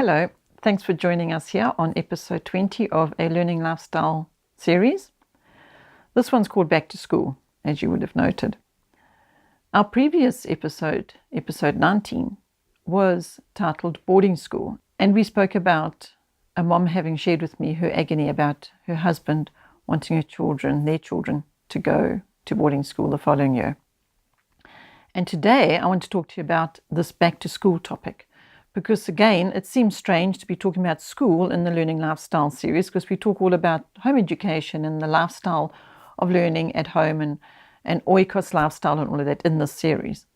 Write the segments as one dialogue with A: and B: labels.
A: Hello, thanks for joining us here on episode 20 of a Learning Lifestyle series. This one's called Back to School, as you would have noted. Our previous episode, episode 19, was titled Boarding School, and we spoke about a mom having shared with me her agony about her husband wanting their children, to go to boarding school the following year. And today I want to talk to you about this back to school topic, because again, it seems strange to be talking about school in the Learning Lifestyle series, because we talk all about home education and the lifestyle of learning at home and Oikos lifestyle and all of that in this series.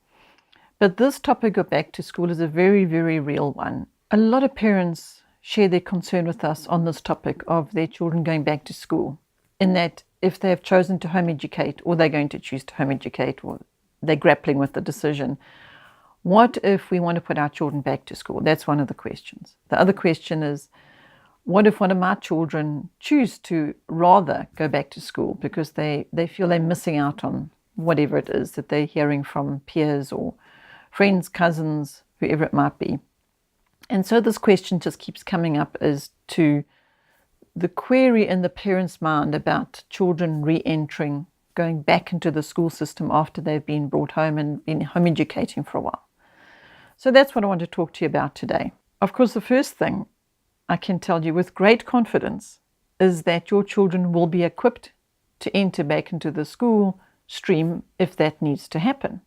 A: But this topic of back to school is a very, very real one. A lot of parents share their concern with us on this topic of their children going back to school, in that if they have chosen to home educate, or they're going to choose to home educate, or they're grappling with the decision, what if we want to put our children back to school? That's one of the questions. The other question is, what if one of my children choose to rather go back to school because they feel they're missing out on whatever it is that they're hearing from peers or friends, cousins, whoever it might be. And so this question just keeps coming up as to the query in the parent's mind about children re-entering, going back into the school system after they've been brought home and been home educating for a while. So that's what I want to talk to you about today. Of course, the first thing I can tell you with great confidence is that your children will be equipped to enter back into the school stream if that needs to happen.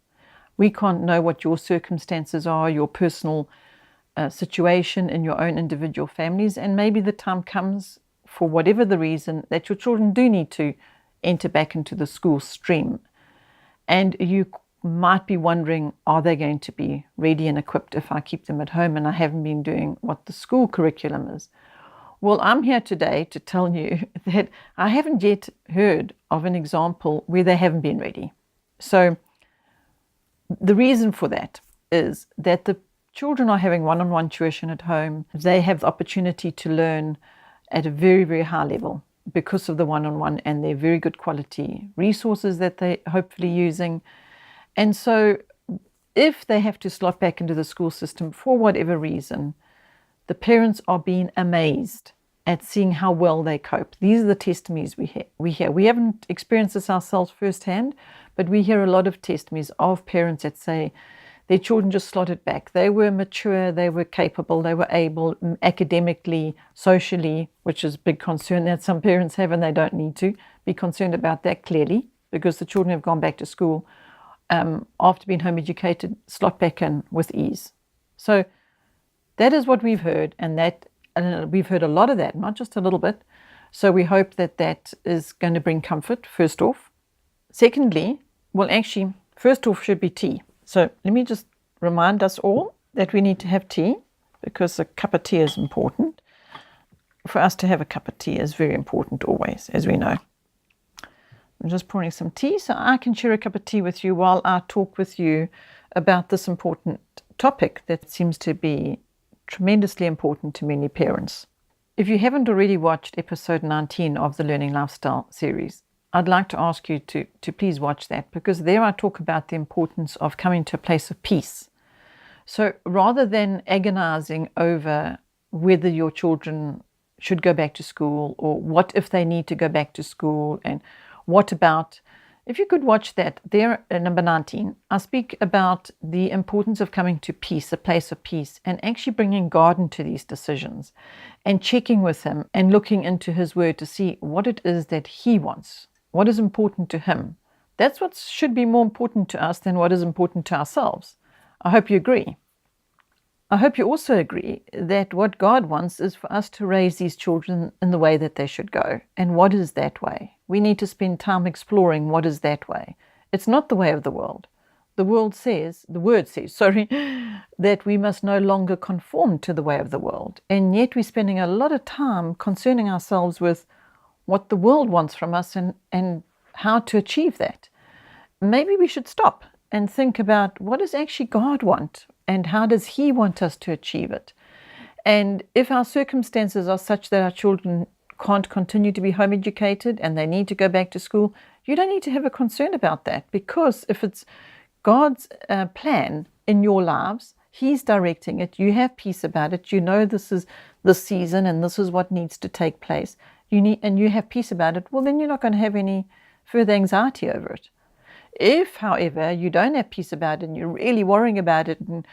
A: We can't know what your circumstances are, your personal situation in your own individual families, and maybe the time comes, for whatever the reason, that your children do need to enter back into the school stream. And you might be wondering, are they going to be ready and equipped if I keep them at home and I haven't been doing what the school curriculum is? Well, I'm here today to tell you that I haven't yet heard of an example where they haven't been ready. So the reason for that is that the children are having one-on-one tuition at home. They have the opportunity to learn at a very, very high level because of the one-on-one and their very good quality resources that they're hopefully using. And so if they have to slot back into the school system for whatever reason, the parents are being amazed at seeing how well they cope. These are the testimonies we hear. We haven't experienced this ourselves firsthand, but we hear a lot of testimonies of parents that say their children just slotted back. They were mature, they were capable, they were able academically, socially, which is a big concern that some parents have, and they don't need to be concerned about that clearly, because the children have gone back to school after being home educated, slot back in with ease. So that is what we've heard, and we've heard a lot of that, not just a little bit. So we hope that that is going to bring comfort, first off. Secondly, first off should be tea. So let me just remind us all that we need to have tea, because a cup of tea is important. For us to have a cup of tea is very important always, as we know. I'm just pouring some tea so I can share a cup of tea with you while I talk with you about this important topic that seems to be tremendously important to many parents. If you haven't already watched episode 19 of the Learning Lifestyle series, I'd like to ask you to please watch that, because there I talk about the importance of coming to a place of peace. So rather than agonizing over whether your children should go back to school, or what if they need to go back to school, and what about, if you could watch that, there, number 19, I speak about the importance of coming to peace, a place of peace, and actually bringing God into these decisions and checking with Him and looking into His Word to see what it is that He wants, what is important to Him. That's what should be more important to us than what is important to ourselves. I hope you agree. I hope you also agree that what God wants is for us to raise these children in the way that they should go. And what is that way? We need to spend time exploring what is that way. It's not the way of the world. The word says, that we must no longer conform to the way of the world. And yet we're spending a lot of time concerning ourselves with what the world wants from us and how to achieve that. Maybe we should stop and think about, what does actually God want? And how does He want us to achieve it? And if our circumstances are such that our children can't continue to be home educated and they need to go back to school, you don't need to have a concern about that, because if it's God's plan in your lives, He's directing it. You have peace about it. You know this is the season and this is what needs to take place. And you have peace about it. Well, then you're not going to have any further anxiety over it. If, however, you don't have peace about it and you're really worrying about it and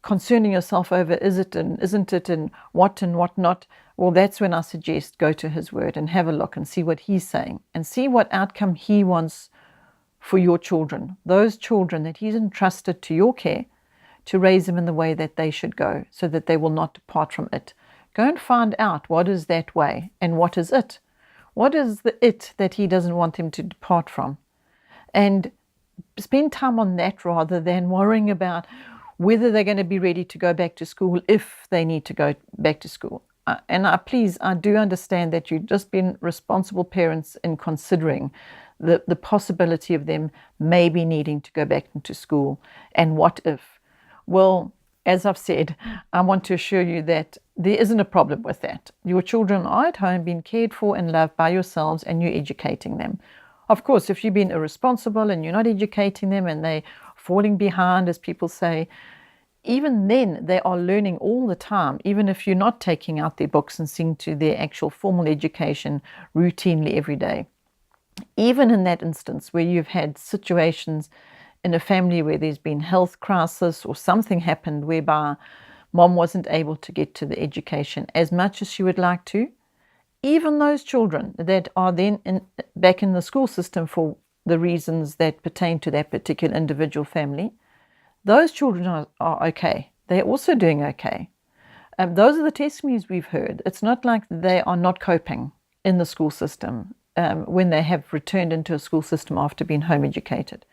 A: concerning yourself over is it and isn't it and what not, well, that's when I suggest go to His Word and have a look and see what He's saying and see what outcome He wants for your children, those children that He's entrusted to your care, to raise them in the way that they should go so that they will not depart from it. Go and find out what is that way and what is it. What is the it that He doesn't want them to depart from? And spend time on that rather than worrying about whether they're going to be ready to go back to school if they need to go back to school. Please, I do understand that you've just been responsible parents in considering the possibility of them maybe needing to go back into school. And what if? Well, as I've said, I want to assure you that there isn't a problem with that. Your children are at home being cared for and loved by yourselves, and you're educating them. Of course, if you've been irresponsible and you're not educating them and they're falling behind, as people say, even then they are learning all the time, even if you're not taking out their books and seeing to their actual formal education routinely every day. Even in that instance where you've had situations in a family where there's been health crisis or something happened whereby mom wasn't able to get to the education as much as she would like to, even those children that are then back in the school system for the reasons that pertain to that particular individual family, those children are okay. They're also doing okay. Those are the testimonies we've heard. It's not like they are not coping in the school system when they have returned into a school system after being home educated.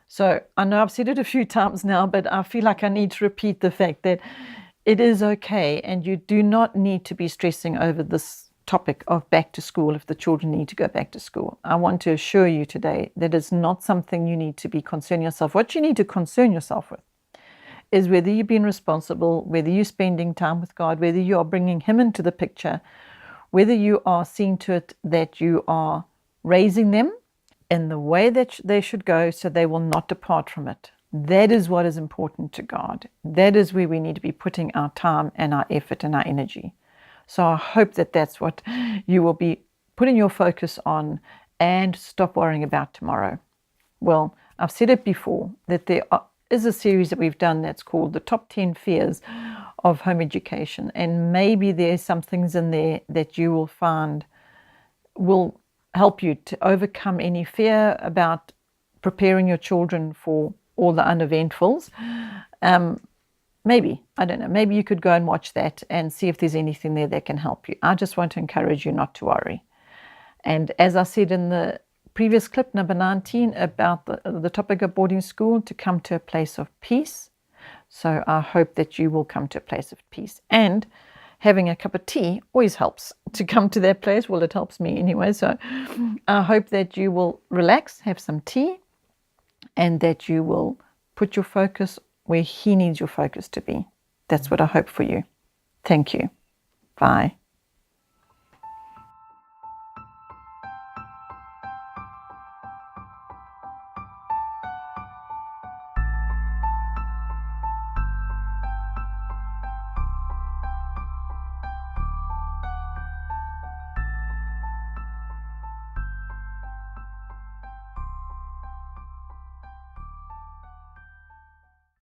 A: So I know I've said it a few times now, but I feel like I need to repeat the fact that it is okay, and you do not need to be stressing over this topic of back to school if the children need to go back to school. I want to assure you today that it's not something you need to be concerning yourself. What you need to concern yourself with is whether you're being responsible, whether you're spending time with God, whether you are bringing Him into the picture, whether you are seeing to it that you are raising them in the way that they should go so they will not depart from it. That is what is important to God. That is where we need to be putting our time and our effort and our energy. So I hope that that's what you will be putting your focus on and stop worrying about tomorrow. Well, I've said it before that there is a series that we've done that's called the Top 10 Fears of Home Education. And maybe there's some things in there that you will find will help you to overcome any fear about preparing your children for all the uneventfuls. Maybe, I don't know, maybe you could go and watch that and see if there's anything there that can help you. I just want to encourage you not to worry. And as I said in the previous clip, number 19, about the topic of boarding school, to come to a place of peace. So I hope that you will come to a place of peace. And having a cup of tea always helps to come to that place. Well, it helps me anyway. So I hope that you will relax, have some tea, and that you will put your focus where He needs your focus to be. That's what I hope for you. Thank you. Bye.